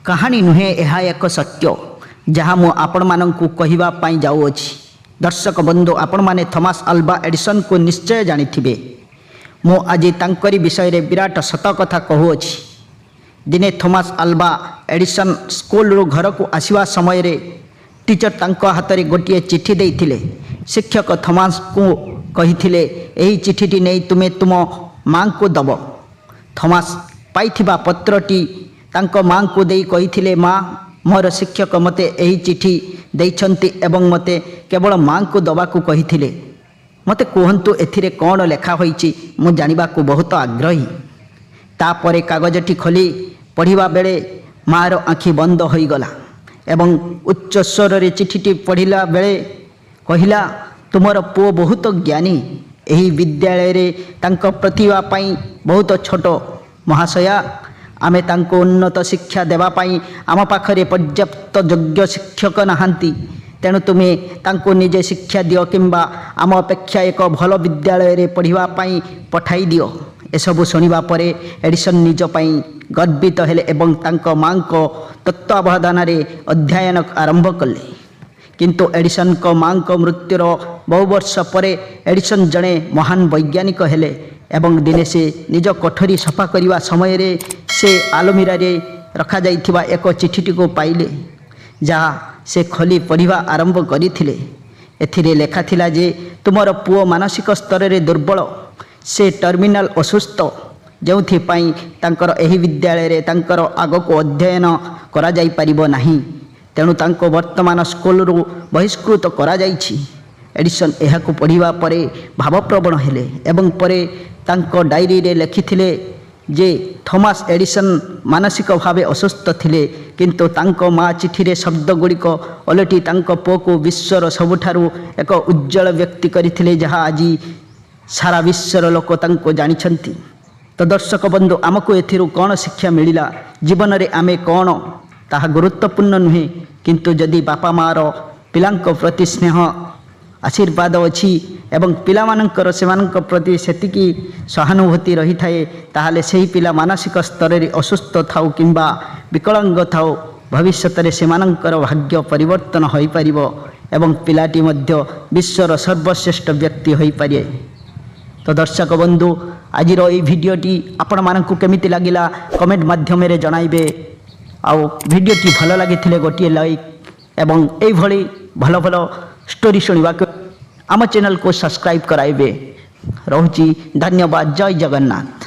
कहानी नुहे यह एक सत्य जहाँ मु आपण मानंकु कहिबा पाई जाउअछि। दर्शक बंधु आपण माने थॉमस अल्वा एडिसन को निश्चय जानिथिबे। मु आज तांकरी विषय रे विराट सत कथा कहूअछि। दिने थॉमस अल्वा एडिसन स्कूल रो घर को आसीवा समय रे टीचर तांको हाथ रे गोटिए चिठी देइथिले। शिक्षक थॉमस को कहिथिले एही चिठीटी नै तुमे तुम मां को दब। थॉमस पाइथिबा पत्रटी तांको मां को देई कहिथिले मां मोर शिक्षक मते एही चिठी देइछंती एवं मते केवल मां को दबा को कहिथिले। मते कहंतु एथिरे कोन लेखा होईची मु जानिबा को बहुत आग्रही। तापरे कागजटी खोली पढ़िबा बेले मार आँखि बंद होई गला एवं उच्च स्वर रे चिठीटी पढ़िला बेले कहिला तुमर पुओ बहुत ज्ञानी। एही विद्यालय रे तांको प्रतिभा पाई बहुत छोट महाशया आमे तांको उन्नत शिक्षा देवा पाई आम पाखरे पर्याप्त योग्य शिक्षक नहांती। तेणु तुमे तांको निजे शिक्षा दियो किंबा आम अपेक्षा एक भल विद्यालय रे पढ़िबा पाई पठाई दियो। एसबु शुणिबा परे एडिसन निज पाई गर्वित हेले एवं तांको मां को तत्वावधान रे अध्ययन आरंभ कले। किंतु एडिसन को मां को मृत्युर बहु वर्ष परे एडिसन जड़े महान वैज्ञानिक हेले एवं दिने से निज कोठरी सफा करने समय रे से आलमीरा रे रखा जाइथिबा एक चिठीटी को पाइले जहाँ से खोली पढ़िबा आरंभ करिथिले। एथिरे लेखा थिला जे तुमर पुओ मानसिक स्तर रे दुर्बल, से टर्मिनाल असुस्थ, जोथि पाई तांकर एही विद्यालय रे तांकर आग को अध्ययन करा जाई परिबो नाही। तेणु तांको वर्तमान स्कूल रु बहिष्कृत करा जाइछि। एडिसन एहाकु पढ़िबा परे भावप्रवण हेले एवं परे तांको डायरी रे लिखिथिले जे थॉमस एडिसन मानसिक भावे असुस्थ थिले किंतु तांको माँ चिठी रे शब्द गुड़िक ओलटी तांको पुओ को विश्वर सबुठारु एक उज्जवल व्यक्ति करिथिले जहाँ आज सारा विश्वर लोक तांको जानिछंती। तो दर्शक बंधु आमको एथिरु कौन शिक्षा मिलिला जीवन रे आमे कौन ताहा गुरुत्वपूर्ण नुहे किंतु जदि बापा माँ रो पिलांको प्रति स्नेह आशीर्वाद अच्छी एवं पिलामानंकर सेमानंक प्रति सेतिकी सहानुभूति रही थाए ताहाले सेही पिला मानसिक स्तर रे असुस्थ थाउ किंबा विकलांग थाउ भविष्यत रे सेमानंकर भाग्य परिवर्तन होई परिबो एवं पिलाटी मध्य विश्वर सर्वश्रेष्ठ व्यक्ति होई पारे। तो दर्शक बंधु आज ये भिडियोटी आपण मानकु केमिति लागिला कमेंट माध्यम रे जणाइबे। आउ भिडियोटी भल लागिथिले गोटिए लाइक एवं एई भली भल भल स्टोरी शुणा आम चैनल को सब्सक्राइब कराइबे। रहुची धन्यवाद। जय जगन्नाथ।